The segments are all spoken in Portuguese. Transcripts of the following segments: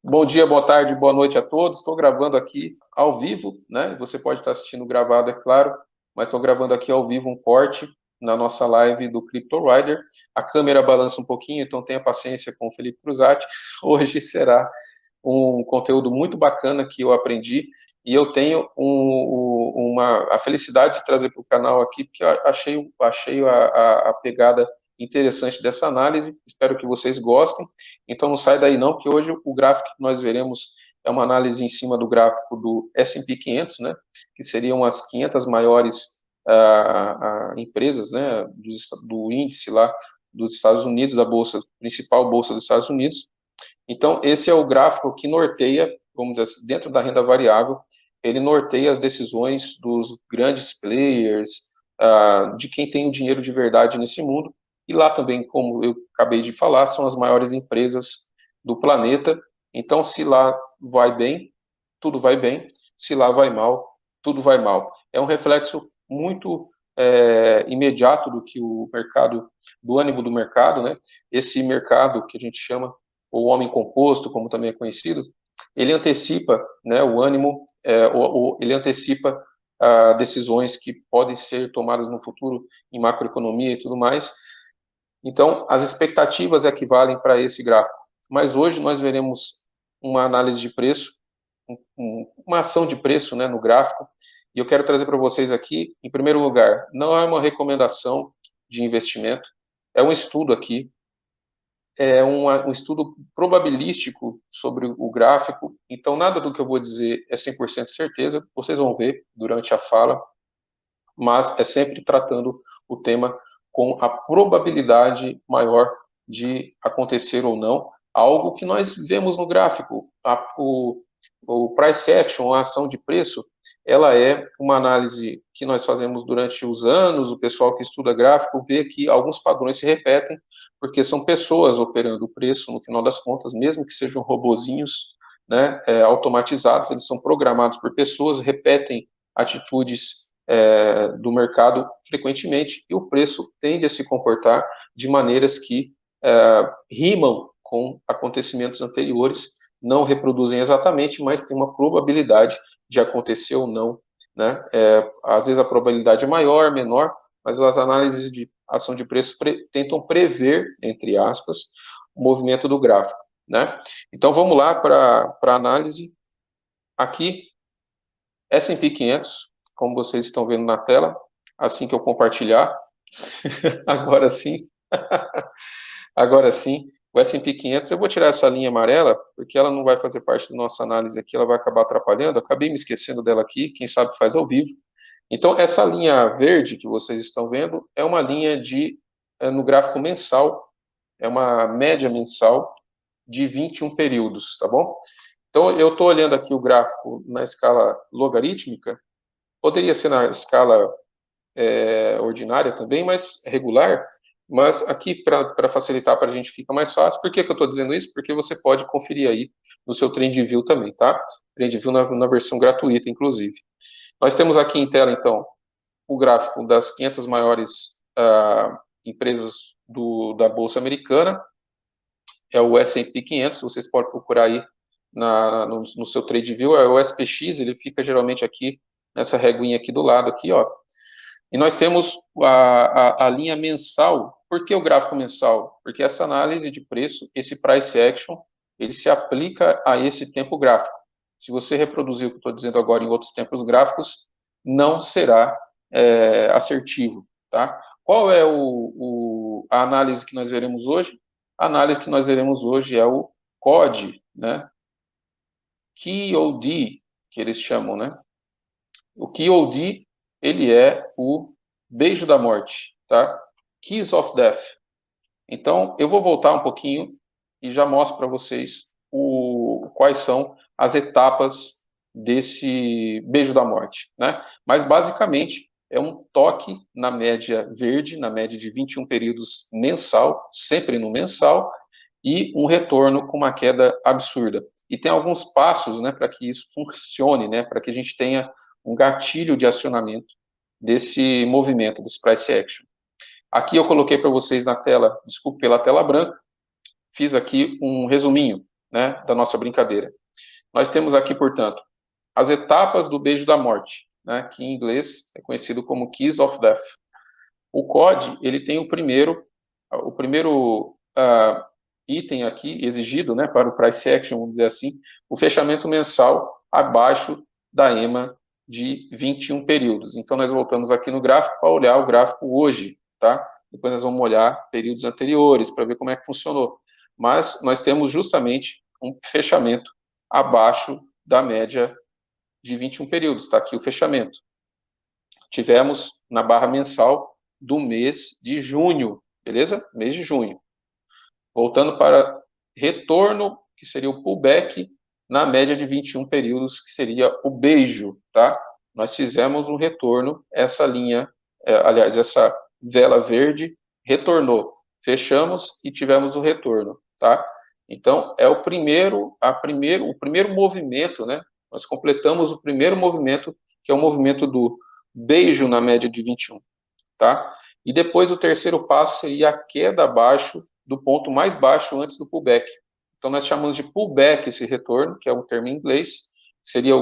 Bom dia, boa tarde, boa noite a todos. Estou gravando aqui ao vivo, né? Você pode estar assistindo gravado, é claro, mas estou gravando aqui ao vivo um corte na nossa live do Crypto Rider. A câmera balança um pouquinho, então tenha paciência com o Felipe Cruzati. Hoje será um conteúdo muito bacana que eu aprendi e eu tenho a felicidade de trazer para o canal aqui, porque eu achei a pegada interessante dessa análise. Espero que vocês gostem. Então não sai daí não, porque hoje o gráfico que nós veremos é uma análise em cima do gráfico do S&P 500, né, que seriam as 500 maiores empresas, né, do índice lá dos Estados Unidos, da bolsa, principal bolsa dos Estados Unidos. Então esse é o gráfico que norteia, vamos dizer assim, dentro da renda variável, ele norteia as decisões dos grandes players, de quem tem o dinheiro de verdade nesse mundo. E lá também, como eu acabei de falar, são as maiores empresas do planeta. Então, se lá vai bem, tudo vai bem. Se lá vai mal, tudo vai mal. É um reflexo muito imediato do que o mercado, do ânimo do mercado, né? Esse mercado que a gente chama o homem composto, como também é conhecido, ele antecipa, né, o ânimo, ele antecipa decisões que podem ser tomadas no futuro em macroeconomia e tudo mais. Então, as expectativas equivalem para esse gráfico. Mas hoje nós veremos uma análise de preço, uma ação de preço, né, no gráfico, e eu quero trazer para vocês aqui, em primeiro lugar, não é uma recomendação de investimento, é um estudo aqui, um estudo probabilístico sobre o gráfico, então nada do que eu vou dizer é 100% certeza, vocês vão ver durante a fala, mas é sempre tratando o tema com a probabilidade maior de acontecer ou não, algo que nós vemos no gráfico. O price action, a ação de preço, ela é uma análise que nós fazemos durante os anos, o pessoal que estuda gráfico vê que alguns padrões se repetem, porque são pessoas operando o preço, no final das contas, mesmo que sejam robozinhos, né, automatizados, eles são programados por pessoas, repetem atitudes do mercado frequentemente, e o preço tende a se comportar de maneiras que rimam com acontecimentos anteriores, não reproduzem exatamente, mas tem uma probabilidade de acontecer ou não, né? Às vezes a probabilidade é maior, menor, mas as análises de ação de preço tentam prever, entre aspas, o movimento do gráfico, né? Então vamos lá para a análise. Aqui, S&P 500, como vocês estão vendo na tela, assim que eu compartilhar, agora sim, agora sim, o S&P 500, eu vou tirar essa linha amarela, porque ela não vai fazer parte da nossa análise aqui, ela vai acabar atrapalhando, acabei me esquecendo dela aqui, quem sabe faz ao vivo. Então, essa linha verde que vocês estão vendo é uma linha no gráfico mensal, é uma média mensal de 21 períodos, tá bom? Então, eu estou olhando aqui o gráfico na escala logarítmica, poderia ser na escala ordinária também, mas regular. Mas aqui, para facilitar para a gente, fica mais fácil. Por que, que eu estou dizendo isso? Porque você pode conferir aí no seu TrendView também, tá? TrendView na versão gratuita, inclusive. Nós temos aqui em tela, então, o gráfico das 500 maiores empresas da Bolsa Americana. É o S&P 500, vocês podem procurar aí no seu TradeView. É o SPX, ele fica geralmente aqui, nessa reguinha aqui do lado, aqui, ó. E nós temos a linha mensal. Por que o gráfico mensal? Porque essa análise de preço, esse price action, ele se aplica a esse tempo gráfico. Se você reproduzir o que eu estou dizendo agora em outros tempos gráficos, não será assertivo. Tá? Qual é a análise que nós veremos hoje? A análise que nós veremos hoje é o COD, né? KOD, que eles chamam, né? O KOD, ele é o beijo da morte, tá? Kiss of Death. Então, eu vou voltar um pouquinho e já mostro para vocês quais são as etapas desse beijo da morte, né? Mas, basicamente, é um toque na média verde, na média de 21 períodos mensal, sempre no mensal, e um retorno com uma queda absurda. E tem alguns passos, né, para que isso funcione, né, para que a gente tenha um gatilho de acionamento desse movimento, desse price action. Aqui eu coloquei para vocês na tela, desculpe pela tela branca, fiz aqui um resuminho. né, da nossa brincadeira. Nós temos aqui, portanto, as etapas do beijo da morte, né, que em inglês é conhecido como Kiss of Death. O COD, ele tem o primeiro item aqui exigido, né, para o price action, vamos dizer assim, o fechamento mensal abaixo da EMA de 21 períodos. Então, nós voltamos aqui no gráfico para olhar o gráfico hoje, tá? Depois nós vamos olhar períodos anteriores para ver como é que funcionou. Mas nós temos justamente um fechamento abaixo da média de 21 períodos, está aqui o fechamento. Tivemos na barra mensal do mês de junho, beleza? Mês de junho. Voltando para retorno, que seria o pullback, na média de 21 períodos, que seria o beijo, tá? Nós fizemos um retorno, essa linha, aliás, essa vela verde retornou. Fechamos e tivemos o retorno, tá? Então, é o primeiro movimento, né? Nós completamos o primeiro movimento, que é o movimento do beijo na média de 21, tá? E depois o terceiro passo seria a queda abaixo do ponto mais baixo antes do pullback. Então nós chamamos de pullback esse retorno, que é um termo em inglês, seria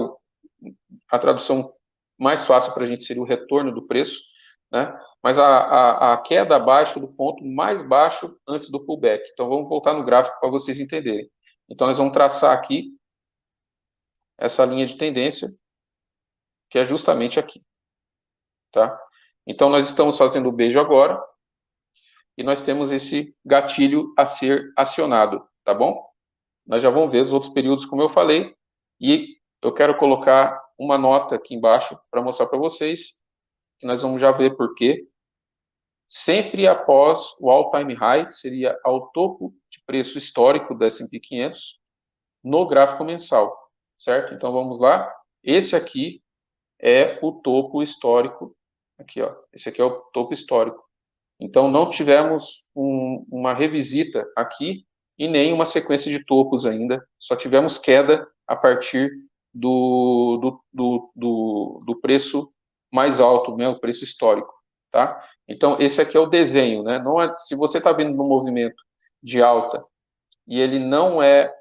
a tradução mais fácil para a gente seria o retorno do preço, né? Mas a queda abaixo do ponto mais baixo antes do pullback. Então vamos voltar no gráfico para vocês entenderem. Então nós vamos traçar aqui essa linha de tendência, que é justamente aqui, tá? Então nós estamos fazendo o beijo agora, e nós temos esse gatilho a ser acionado, tá bom? Nós já vamos ver os outros períodos, como eu falei, e eu quero colocar uma nota aqui embaixo para mostrar para vocês, que nós vamos já ver por quê. Sempre após o all-time high, que seria ao topo de preço histórico do S&P 500, no gráfico mensal, certo? Então vamos lá. Esse aqui é o topo histórico, aqui ó, esse aqui é o topo histórico. Então, não tivemos uma revisita aqui e nem uma sequência de topos ainda, só tivemos queda a partir do preço mais alto, né, o preço histórico, tá? Então, esse aqui é o desenho, né? Não é, se você está vendo no movimento de alta e ele não é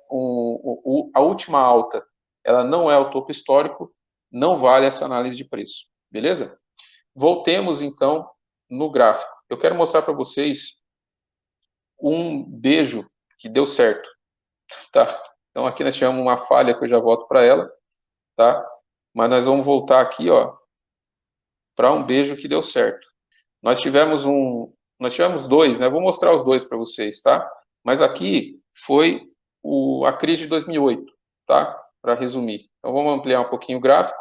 a última alta, ela não é o topo histórico, não vale essa análise de preço, beleza? Voltemos, então, no gráfico. Eu quero mostrar para vocês um beijo que deu certo, tá? Então, aqui nós tivemos uma falha que eu já volto para ela, tá? Mas nós vamos voltar aqui, ó, para um beijo que deu certo. Nós tivemos dois, né? Vou mostrar os dois para vocês, tá? Mas aqui foi a crise de 2008, tá? Para resumir. Então, vamos ampliar um pouquinho o gráfico.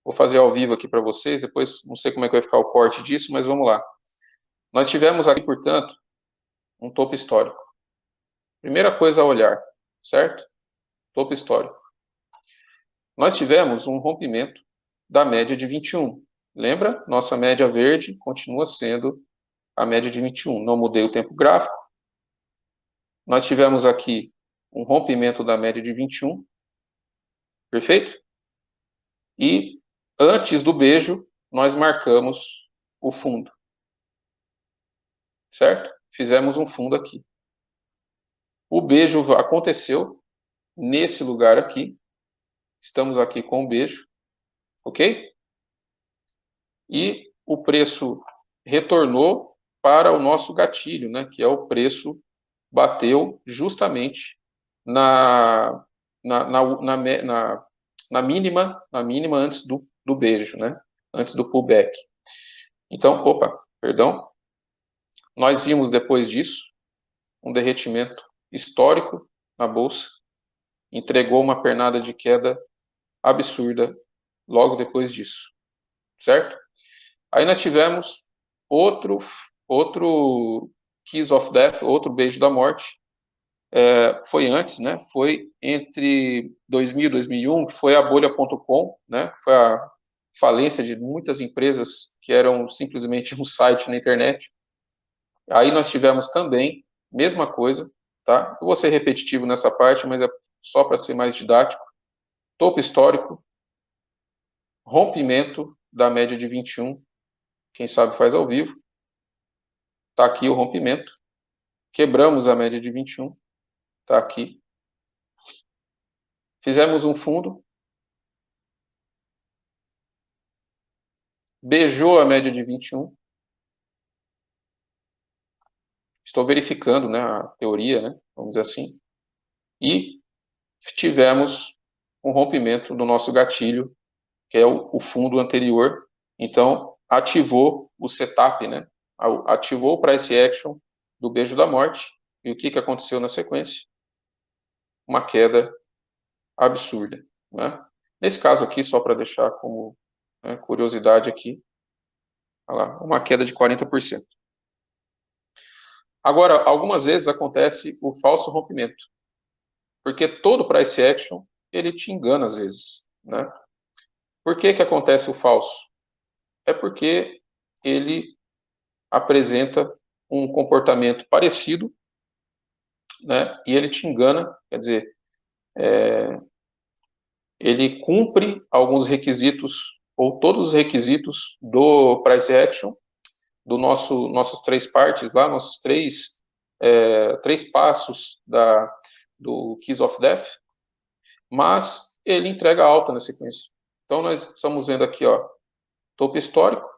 Vou fazer ao vivo aqui para vocês, depois não sei como é que vai ficar o corte disso, mas vamos lá. Nós tivemos aqui, portanto, um topo histórico. Primeira coisa a olhar, certo? Topo histórico. Nós tivemos um rompimento da média de 21. Lembra? Nossa média verde continua sendo a média de 21. Não mudei o tempo gráfico. Nós tivemos aqui um rompimento da média de 21. Perfeito? E antes do beijo, nós marcamos o fundo. Certo? Fizemos um fundo aqui. O beijo aconteceu nesse lugar aqui. Estamos aqui com o beijo. Ok? E o preço retornou para o nosso gatilho, né? Que é o preço bateu justamente na mínima antes do beijo, né? Antes do pullback. Então, perdão. Nós vimos depois disso um derretimento histórico na bolsa, entregou uma pernada de queda absurda logo depois disso, certo? Aí nós tivemos outro Kiss of Death, outro beijo da morte. Foi antes, né? Foi entre 2000 e 2001, que foi a bolha.com, né? Foi a falência de muitas empresas que eram simplesmente um site na internet. Aí nós tivemos também, mesma coisa, tá? Eu vou ser repetitivo nessa parte, mas é só para ser mais didático. Topo histórico, rompimento da média de 21, quem sabe faz ao vivo. Tá aqui o rompimento. Quebramos a média de 21, tá aqui. Fizemos um fundo, beijou a média de 21. Estou verificando, né, a teoria, né, vamos dizer assim, e tivemos um rompimento do nosso gatilho, que é o fundo anterior. Então, ativou o setup, né, ativou o price action do beijo da morte. E o que aconteceu na sequência? Uma queda absurda, né? Nesse caso aqui, só para deixar como, né, curiosidade aqui, olha lá, uma queda de 40%. Agora, algumas vezes acontece o falso rompimento, porque todo price action, ele te engana às vezes, né? Por que acontece o falso? É porque ele apresenta um comportamento parecido, né? E ele te engana, quer dizer, ele cumpre alguns requisitos, ou todos os requisitos do price action, nossas três partes lá, nossos três passos do Keys of Death, mas ele entrega alta na sequência. Então, nós estamos vendo aqui, ó, topo histórico,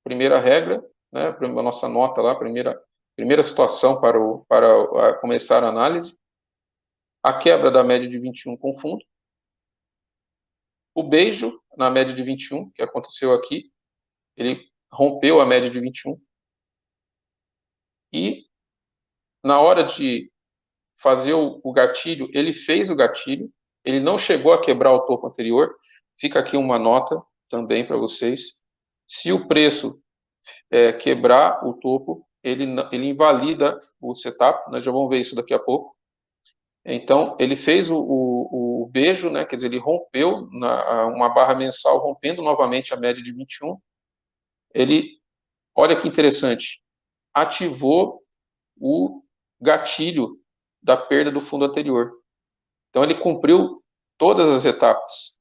primeira regra, né, a nossa nota lá, primeira situação para começar a análise, a quebra da média de 21 com fundo, o beijo na média de 21, que aconteceu aqui, ele rompeu a média de 21, e na hora de fazer o gatilho, ele fez o gatilho, ele não chegou a quebrar o topo anterior. Fica aqui uma nota também para vocês. Se o preço quebrar o topo, ele invalida o setup, nós já vamos ver isso daqui a pouco. Então, ele fez o beijo, né, quer dizer, ele rompeu uma barra mensal, rompendo novamente a média de 21. Ele, olha que interessante, ativou o gatilho da perda do fundo anterior. Então, ele cumpriu todas as etapas.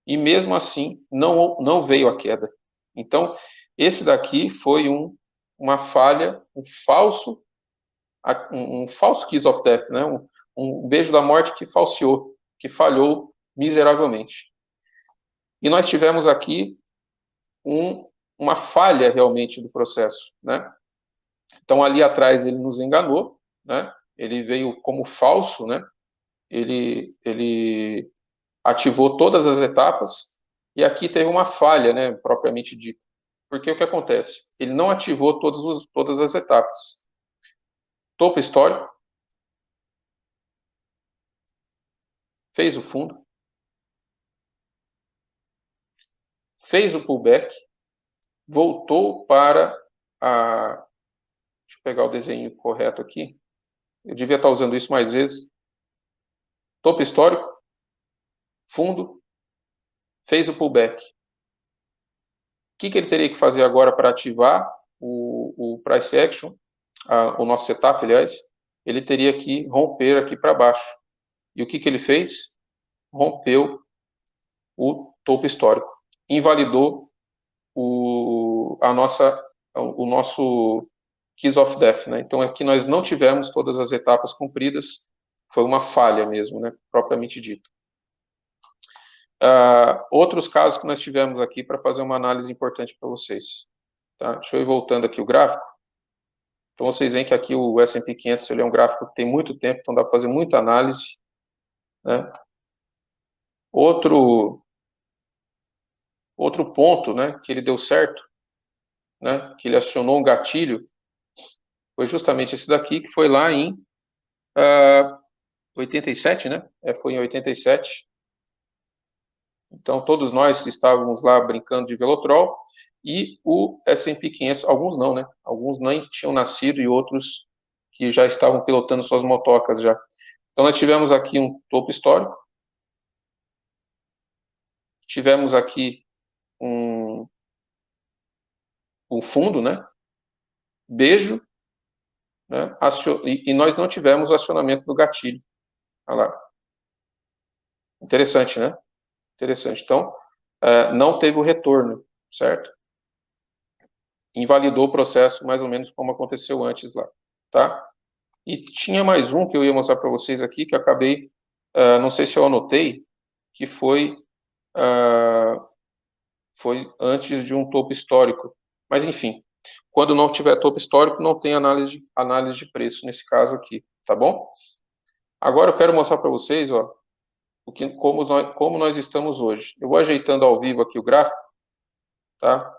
E mesmo assim, não veio a queda. Então, esse daqui foi uma falha, um falso Kiss of Death, né? Um beijo da morte que falseou, que falhou miseravelmente. E nós tivemos aqui uma falha realmente do processo, né? Então, ali atrás ele nos enganou, né? Ele veio como falso, né? Ele ativou todas as etapas, e aqui teve uma falha, né, propriamente dita. Porque o que acontece? Ele não ativou todas as etapas. Topo histórico, fez o fundo, fez o pullback, voltou para a... Deixa eu pegar o desenho correto aqui. Eu devia estar usando isso mais vezes. Topo histórico, fundo, fez o pullback. O que ele teria que fazer agora para ativar o price action, o nosso setup, aliás? Ele teria que romper aqui para baixo. E o que ele fez? Rompeu o topo histórico. Invalidou o nosso Keys of Death, né? Então aqui nós não tivemos todas as etapas cumpridas, foi uma falha mesmo, né? Propriamente dito. Outros casos que nós tivemos aqui para fazer uma análise importante para vocês. Tá? Deixa eu ir voltando aqui o gráfico. Então vocês veem que aqui o S&P 500 ele é um gráfico que tem muito tempo, então dá para fazer muita análise, né? Outro ponto, né, que ele deu certo, né, que ele acionou um gatilho, foi justamente esse daqui, que foi lá em 87, né? Foi em 87. Então, todos nós estávamos lá brincando de Velotrol, e o S&P 500, alguns não, né? Alguns nem tinham nascido e outros que já estavam pilotando suas motocas já. Então, nós tivemos aqui um topo histórico, tivemos aqui um fundo, né? Beijo, né? E nós não tivemos acionamento do gatilho. Olha lá. Interessante, né? Interessante. Então, não teve o retorno, certo? Invalidou o processo mais ou menos como aconteceu antes lá, tá? E tinha mais um que eu ia mostrar para vocês aqui, que eu acabei, não sei se eu anotei, que foi antes de um topo histórico. Mas, enfim, quando não tiver topo histórico, não tem análise de preço nesse caso aqui, tá bom? Agora eu quero mostrar para vocês, ó, como nós estamos hoje. Eu vou ajeitando ao vivo aqui o gráfico, tá?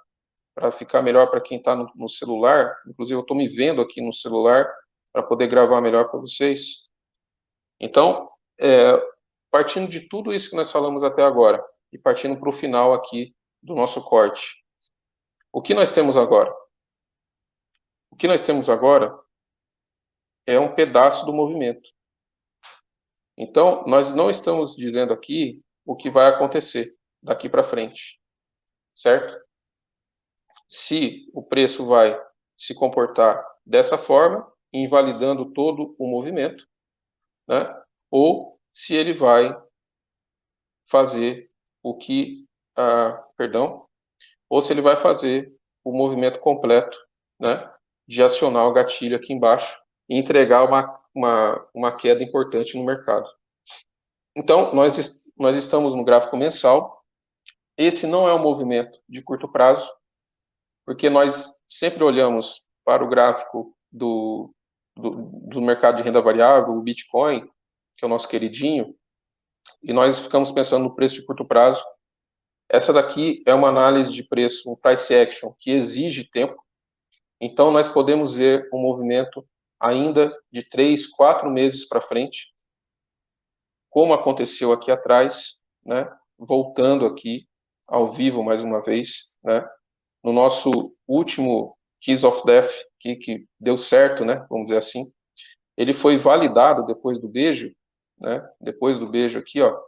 Para ficar melhor para quem está no celular. Inclusive, eu estou me vendo aqui no celular para poder gravar melhor para vocês. Então, partindo de tudo isso que nós falamos até agora e partindo para o final aqui do nosso corte, o que nós temos agora? O que nós temos agora é um pedaço do movimento. Então, nós não estamos dizendo aqui o que vai acontecer daqui para frente, certo? Se o preço vai se comportar dessa forma, invalidando todo o movimento, né? Ou se ele vai fazer o que, ou se ele vai fazer o movimento completo, né? De acionar o gatilho aqui embaixo e entregar uma queda importante no mercado. Então, nós estamos no gráfico mensal. Esse não é um movimento de curto prazo, porque nós sempre olhamos para o gráfico do mercado de renda variável, o Bitcoin, que é o nosso queridinho, e nós ficamos pensando no preço de curto prazo. Essa daqui é uma análise de preço, um price action, que exige tempo. Então, nós podemos ver um movimento ainda de 3, 4 meses para frente, como aconteceu aqui atrás, né? Voltando aqui ao vivo mais uma vez, né? No nosso último Kiss of Death, que deu certo, né? Vamos dizer assim, ele foi validado depois do beijo, né? Depois do beijo aqui, ó.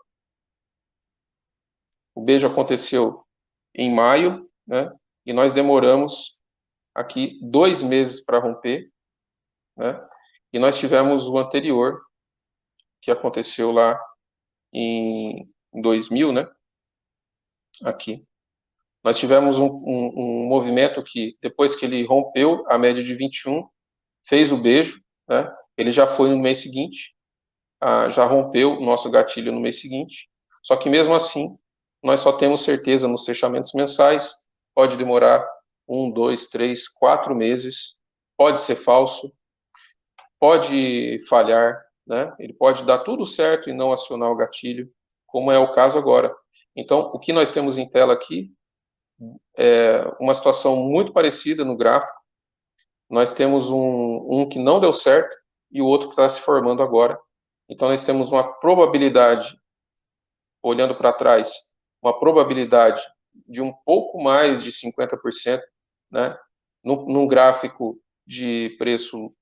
O beijo aconteceu em maio, né? E nós demoramos aqui 2 meses para romper, né? E nós tivemos o anterior, que aconteceu lá em 2000, né? Aqui. Nós tivemos um movimento que, depois que ele rompeu a média de 21, fez o beijo, né? Ele já foi no mês seguinte, já rompeu o nosso gatilho no mês seguinte, só que mesmo assim, nós só temos certeza nos fechamentos mensais, pode demorar 1, 2, 3, 4 meses, pode ser falso, pode falhar, né? Ele pode dar tudo certo e não acionar o gatilho, como é o caso agora. Então, o que nós temos em tela aqui é uma situação muito parecida no gráfico. Nós temos um que não deu certo e o outro que está se formando agora. Então, nós temos uma probabilidade, olhando para trás, uma probabilidade de um pouco mais de 50%, né? Num gráfico de preço,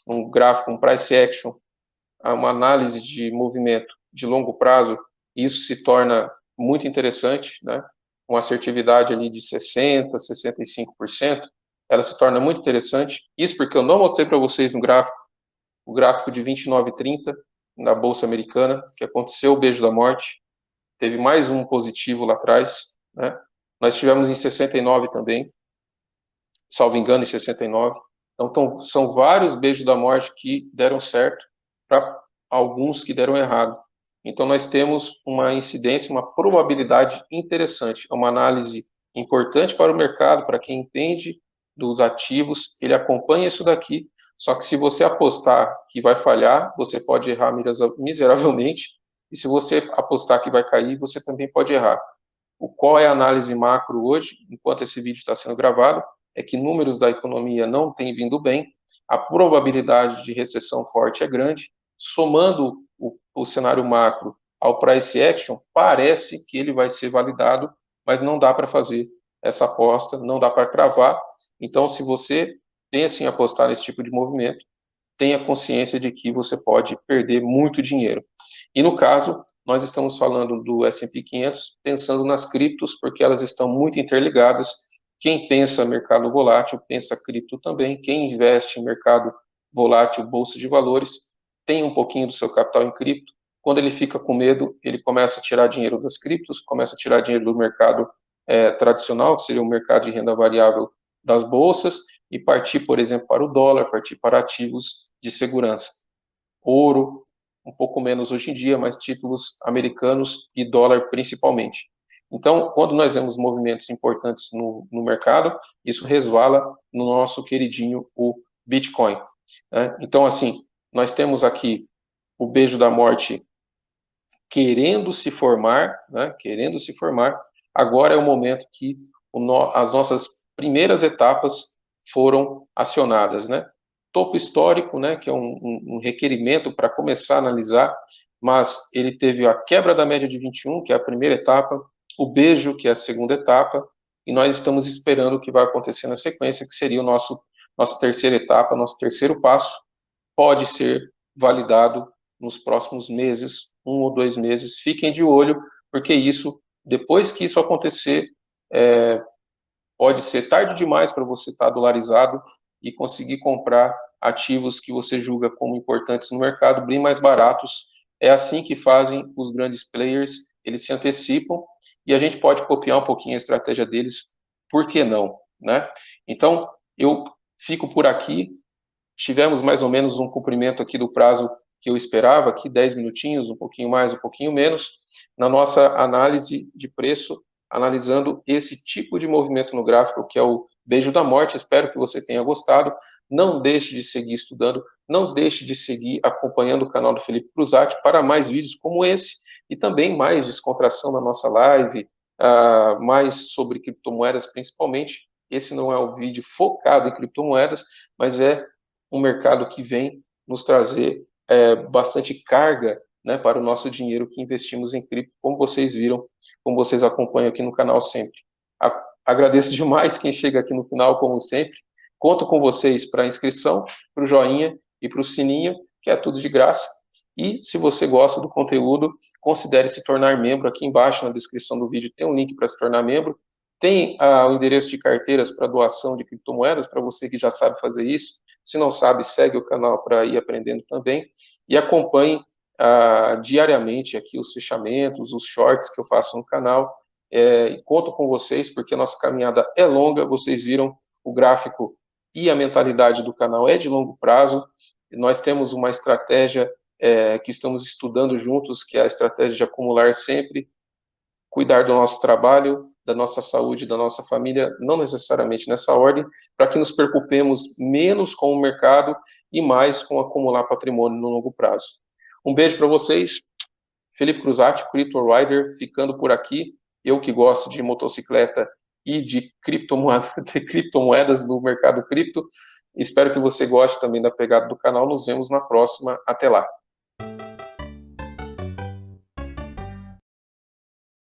um gráfico, um price action, uma análise de movimento de longo prazo, isso se torna muito interessante, né? Uma assertividade ali de 60%, 65%, ela se torna muito interessante. Isso porque eu não mostrei para vocês no gráfico, o gráfico de 29,30 na Bolsa Americana, que aconteceu o beijo da morte, teve mais um positivo lá atrás, né? Nós tivemos em 69 também, salvo engano, em 69. Então, são vários beijos da morte que deram certo para alguns que deram errado. Então, nós temos uma incidência, uma probabilidade interessante, é uma análise importante para o mercado, para quem entende dos ativos, ele acompanha isso daqui, só que se você apostar que vai falhar, você pode errar miseravelmente, e se você apostar que vai cair, você também pode errar. Qual é a análise macro hoje, enquanto esse vídeo está sendo gravado, é que números da economia não têm vindo bem, a probabilidade de recessão forte é grande, somando o cenário macro ao price action, parece que ele vai ser validado, mas não dá para fazer essa aposta, não dá para cravar. Então, se você pensa em apostar nesse tipo de movimento, tenha consciência de que você pode perder muito dinheiro. E no caso, nós estamos falando do S&P 500, pensando nas criptos, porque elas estão muito interligadas. Quem pensa mercado volátil, pensa cripto também. Quem investe em mercado volátil, bolsa de valores, tem um pouquinho do seu capital em cripto. Quando ele fica com medo, ele começa a tirar dinheiro das criptos, começa a tirar dinheiro do mercado tradicional, que seria o mercado de renda variável das bolsas, e partir, por exemplo, para o dólar, partir para ativos de segurança. Ouro, um pouco menos hoje em dia, mas títulos americanos e dólar principalmente. Então, quando nós vemos movimentos importantes no mercado, isso resvala no nosso queridinho, o Bitcoin. Né? Então, assim, nós temos aqui o beijo da morte querendo se formar, né? Querendo se formar. Agora é o momento que as nossas primeiras etapas foram acionadas, né? Topo histórico, né? Que é um requerimento para começar a analisar, mas ele teve a quebra da média de 21, que é a primeira etapa, o beijo, que é a segunda etapa, e nós estamos esperando o que vai acontecer na sequência, que seria nossa terceira etapa, nosso terceiro passo, pode ser validado nos próximos meses, 1 ou 2 meses. Fiquem de olho, porque isso, depois que isso acontecer, pode ser tarde demais para você estar dolarizado e conseguir comprar ativos que você julga como importantes no mercado, bem mais baratos. É assim que fazem os grandes players, eles se antecipam e a gente pode copiar um pouquinho a estratégia deles, por que não, né? Então, eu fico por aqui. Tivemos mais ou menos um cumprimento aqui do prazo que eu esperava, aqui 10 minutinhos, um pouquinho mais, um pouquinho menos, na nossa análise de preço, analisando esse tipo de movimento no gráfico, que é o beijo da morte. Espero que você tenha gostado. Não deixe de seguir estudando, não deixe de seguir acompanhando o canal do Felipe Cruzati para mais vídeos como esse e também mais descontração na nossa live, mais sobre criptomoedas principalmente. Esse não é um vídeo focado em criptomoedas, mas é um mercado que vem nos trazer bastante carga, né, para o nosso dinheiro que investimos em cripto, como vocês viram, como vocês acompanham aqui no canal sempre. Agradeço demais quem chega aqui no final, como sempre. Conto com vocês para a inscrição, para o joinha e para o sininho, que é tudo de graça. E se você gosta do conteúdo, considere se tornar membro. Aqui embaixo na descrição do vídeo tem um link para se tornar membro. Tem o endereço de carteiras para doação de criptomoedas, para você que já sabe fazer isso. Se não sabe, segue o canal para ir aprendendo também. E acompanhe diariamente aqui os fechamentos, os shorts que eu faço no canal. E conto com vocês, porque a nossa caminhada é longa. Vocês viram o gráfico e a mentalidade do canal é de longo prazo. Nós temos uma estratégia que estamos estudando juntos, que é a estratégia de acumular sempre, cuidar do nosso trabalho, da nossa saúde, da nossa família, não necessariamente nessa ordem, para que nos preocupemos menos com o mercado e mais com acumular patrimônio no longo prazo. Um beijo para vocês. Felipe Cruzati, Crypto Rider, ficando por aqui. Eu que gosto de motocicleta e de criptomoedas do mercado cripto. Espero que você goste também da pegada do canal. Nos vemos na próxima. Até lá.